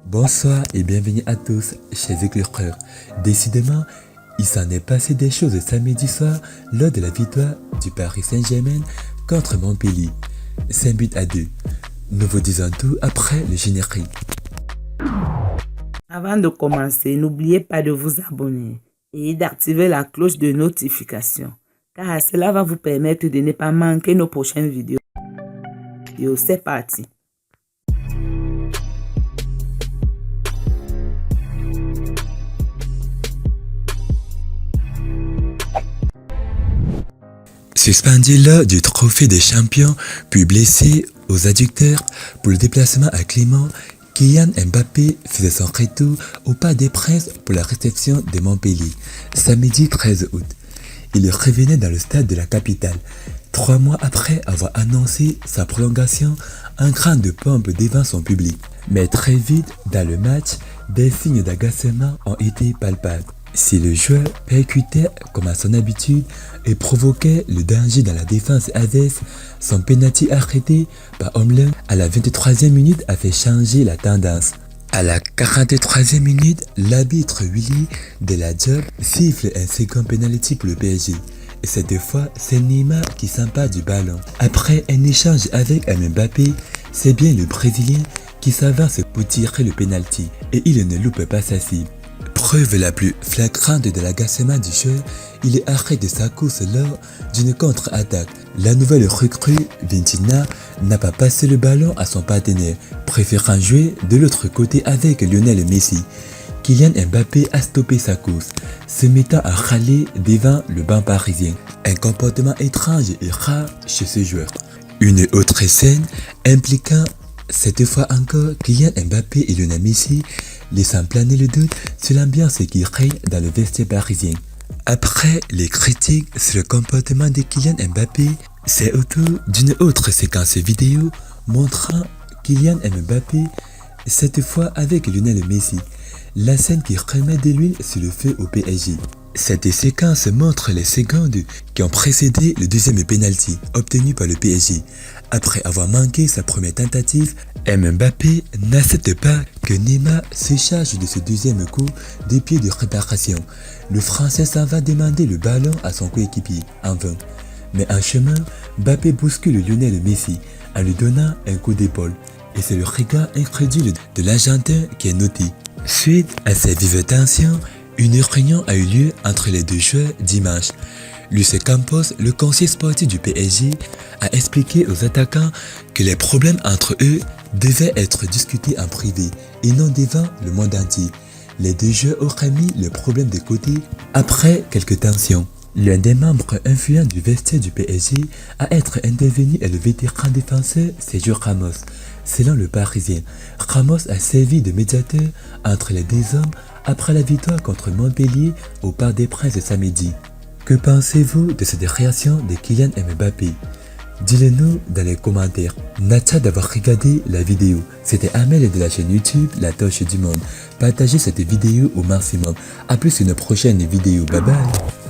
Bonsoir et bienvenue à tous, chers éclaireurs. Décidément, il s'en est passé des choses samedi soir lors de la victoire du Paris Saint-Germain contre Montpellier. 5 buts à 2. Nous vous disons tout après le générique. Avant de commencer, n'oubliez pas de vous abonner et d'activer la cloche de notification, car cela va vous permettre de ne pas manquer nos prochaines vidéos. C'est parti. Suspendu lors du trophée des champions, puis blessé aux adducteurs pour le déplacement à Clément, Kylian Mbappé faisait son retour au Parc des Princes pour la réception de Montpellier, samedi 13 août. Il revenait dans le stade de la capitale, 3 mois après avoir annoncé sa prolongation en grande pompe devant son public. Mais très vite, dans le match, des signes d'agacement ont été palpables. Si le joueur percutait comme à son habitude et provoquait le danger dans la défense adverse, son penalty arrêté par Omlin à la 23e minute a fait changer la tendance. À la 43e minute, l'arbitre Willy Delajob siffle un second penalty pour le PSG. Et cette fois, c'est Neymar qui s'empare du ballon. Après un échange avec Mbappé, c'est bien le Brésilien qui s'avance pour tirer le penalty et il ne loupe pas sa cible. Preuve la plus flagrante de l'agacement du joueur, il arrête de sa course lors d'une contre-attaque. La nouvelle recrue, Vitinha, n'a pas passé le ballon à son partenaire, préférant jouer de l'autre côté avec Lionel Messi. Kylian Mbappé a stoppé sa course, se mettant à râler devant le banc parisien. Un comportement étrange et rare chez ce joueur. Une autre scène impliquant cette fois encore Kylian Mbappé et Lionel Messi, laissant planer le doute sur l'ambiance qui règne dans le vestiaire parisien. Après les critiques sur le comportement de Kylian Mbappé, c'est autour d'une autre séquence vidéo montrant Kylian Mbappé, cette fois avec Lionel Messi, la scène qui remet de l'huile sur le feu au PSG. Cette séquence montre les secondes qui ont précédé le deuxième penalty obtenu par le PSG. Après avoir manqué sa première tentative, Mbappé n'accepte pas que Neymar se charge de ce deuxième coup de pied de réparation. Le Français s'en va demander le ballon à son coéquipier, en vain. Mais en chemin, Mbappé bouscule Lionel Messi en lui donnant un coup d'épaule. Et c'est le regard incrédule de l'Argentin qui est noté. Suite à ces vives tensions, une réunion a eu lieu entre les deux joueurs dimanche. Luis Campos, le conseiller sportif du PSG, a expliqué aux attaquants que les problèmes entre eux devaient être discutés en privé et non devant le monde entier. Les deux joueurs auraient mis le problème de côté après quelques tensions. L'un des membres influents du vestiaire du PSG à être intervenu est le vétéran défenseur Sergio Ramos. Selon le Parisien, Ramos a servi de médiateur entre les deux hommes après la victoire contre Montpellier au Parc des Princes samedi. Que pensez-vous de cette réaction de Kylian Mbappé? Dites-le-nous dans les commentaires. N'hâte d'avoir regardé la vidéo. C'était Amel de la chaîne YouTube La Torche du Monde. Partagez cette vidéo au maximum. A plus une prochaine vidéo. Bye bye.